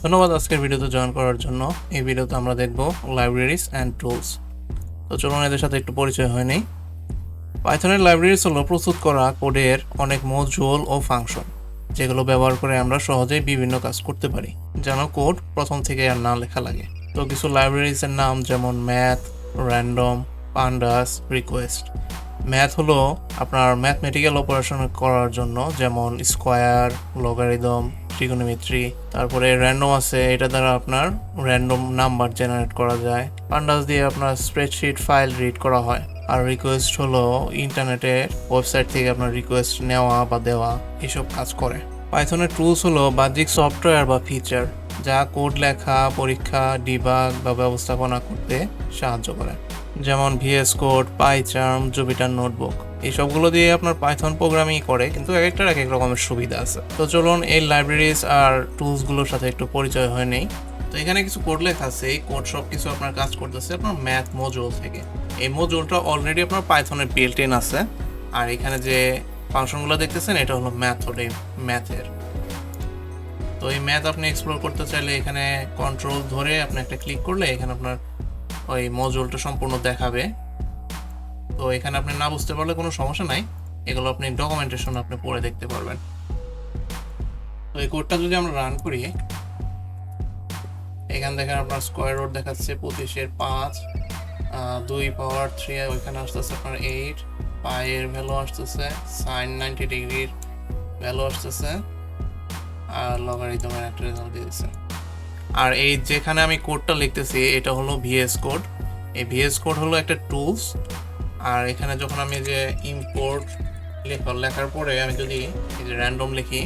ধন্যবাদ আজকের ভিডিওতে জয়েন করার জন্য। এই ভিডিওতে আমরা দেখব লাইব্রেরিজ অ্যান্ড টুলস। তো চলুন এদের সাথে একটু পরিচয় হয় নেই। পাইথনের লাইব্রেরিজ হলো প্রস্তুত করা কোডের অনেক মডিউল ও ফাংশন, যেগুলো ব্যবহার করে আমরা সহজেই বিভিন্ন কাজ করতে পারি, যেন কোড প্রথম থেকে আর না লেখা লাগে। তো কিছু লাইব্রেরিজের নাম যেমন math, random, pandas, request. Math হলো আপনার ম্যাথমেটিক্যাল অপারেশন করার জন্য, যেমন স্কোয়ার, লগারিদম, ট্রিগোনোমেট্রি। তারপরে র্যান্ডম আছে, এটা দ্বারা আপনার র্যান্ডম নাম্বার জেনারেট করা যায়। পান্ডাস দিয়ে আপনার স্প্রেডশিট ফাইল রিড করা হয়। আর রিকোয়েস্ট হলো ইন্টারনেটের ওয়েবসাইট থেকে আপনার রিকোয়েস্ট নেওয়া বা দেওয়া, এসব কাজ করে। পাইথনের টুলস হলো বাহ্যিক সফটওয়্যার বা ফিচার, যা কোড লেখা, পরীক্ষা, ডিবাগ বা ব্যবস্থাপনা করতে সাহায্য করে, যেমন VS code, PyCharm, Jupyter notebook. এই সবগুলো দিয়ে আপনার পাইথন প্রোগ্রামিং করে, কিন্তু এক একটার এক এক রকমের সুবিধা আছে। তো চলুন এই লাইব্রেরিজ আর টুলসগুলোর সাথে একটু পরিচয় হয়ে নেই। তো এখানে কিছু কোড লেখা আছে, এই কোড সব কিছু আপনার কাজ করতেছে আপনার ম্যাথ মডিউল থেকে। এই মডিউলটা অলরেডি আপনার পাইথনের বিল্ট ইন আছে। আর এখানে যে ফাংশনগুলো দেখতেছেন, এটা হলো মেথড, এই ম্যাথের। তো এই ম্যাথ আপনি এক্সপ্লোর করতে চাইলে এখানে কন্ট্রোল ধরে আপনি একটা ক্লিক করলে এখানে আপনার ওই মডিউলটা সম্পূর্ণ দেখাবে। তো এখানে আপনি না বুঝতে পারলে কোনো সমস্যা নাই, এগুলো আপনি ডকুমেন্টেশন আপনি পড়ে দেখতে পারবেন। তো এই কোডটা যদি আমরা রান করি, এখানে দেখেন আপনার স্কোয়ার রুট দেখাচ্ছে 25/5, 2 পাওয়ার 3, ওইখানে আসতেছে আপনার 8, পায়ের ভ্যালু আসতেছে, সাইন 90 ডিগ্রির ভ্যালু আসতেছে, আর লগারিদমের একটা রেজাল্ট দিয়ে দিচ্ছে। আর এই যেখানে আমি কোডটা লিখতেছি, এটা হলো ভিএস কোড। এই ভিএস কোড হলো একটা টুলস। আর এখানে যখন আমি যে ইম্পোর্ট লেখার পরে আমি যদি এই যে র্যান্ডম লিখি,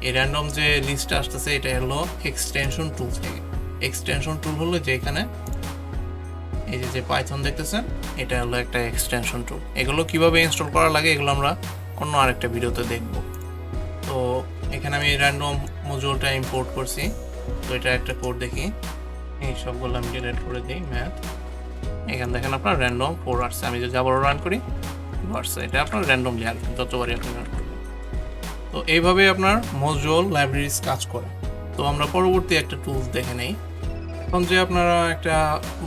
এই র্যান্ডম যে লিস্ট আসতেছে, এটা হলো এক্সটেনশন টুল থেকে। এক্সটেনশন টুল হলো যে এখানে এই যে পাইথন দেখতেছেন, এটা হলো একটা এক্সটেনশন টুল। এগুলো কিভাবে ইনস্টল করা লাগে এগুলো আমরা অন্য আরেকটা ভিডিওতে দেখব। তো এখানে আমি র্যান্ডম মডিউলটা ইম্পোর্ট করছি। তো এটা একটা কোড দেখি, এই সবগুলো আমি ডিলিট করে দিই। ম্যাথ, এখানে দেখেন আপনার র্যান্ডম 4 আসছে। আমি যদি আবারও রান করি, আসছে। এটা আপনার র্যান্ডমলি আসবে যতবারই আপনি রান করবেন। তো এইভাবে আপনার মডিউল লাইব্রেরিজ কাজ করে। তো আমরা পরবর্তী একটা টুলস দেখে নেই। এখন যে আপনারা একটা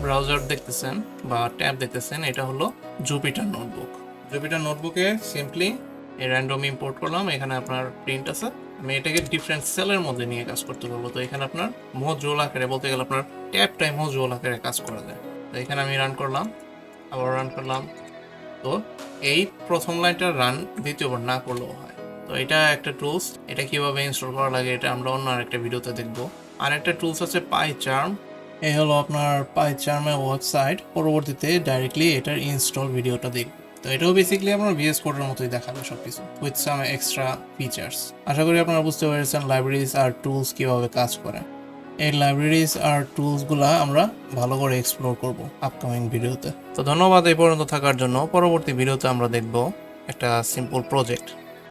ব্রাউজার দেখতেছেন বা ট্যাব দেখতেছেন, এটা হলো জুপিটার নোটবুক। জুপিটার নোটবুকে সিম্পলি এই র্যান্ডম ইম্পোর্ট করলাম। এখানে আপনার প্রিন্ট আছে, আমি এটাকে ডিফারেন্ট সেলের মধ্যে নিয়ে কাজ করতে পারবো। তো এখানে আপনার মডিউল আকারে, বলতে গেলে আপনার ট্যাবটাই মডিউল আকারে কাজ করা যায়। তো এখানে আমি রান করলাম, আবার রান করলাম। তো এই প্রথম লাইনটা রান দ্বিতীয়বার না করলেও হয়। তো এটা একটা টুলস, এটা কিভাবে ইনস্টল করা লাগে এটা আমরা অন্য আরেকটা ভিডিওতে দেখবো। আর একটা টুলস আছে পাইচার্ম। এই হলো আপনার পাইচার্মের ওয়েবসাইট। পরবর্তীতে ডাইরেক্টলি এটার ইনস্টল ভিডিওটা দেখব। তো এটাও বেসিক্যালি আপনার ভিএস কোডের মতোই দেখাবে সবকিছু, উইথ সাম এক্সট্রা ফিচার্স। আশা করি আপনারা বুঝতে পেরেছেন লাইব্রেরিজ আর টুলস কিভাবে কাজ করে। এই লাইব্রেরিজ আর টুলসগুলা আমরা ভালো করে এক্সপ্লোর করব আপকামিং ভিডিওতে। তো ধন্যবাদ এই পর্যন্ত থাকার জন্য। পরবর্তী ভিডিওতে আমরা দেখব একটা সিম্পল প্রজেক্ট।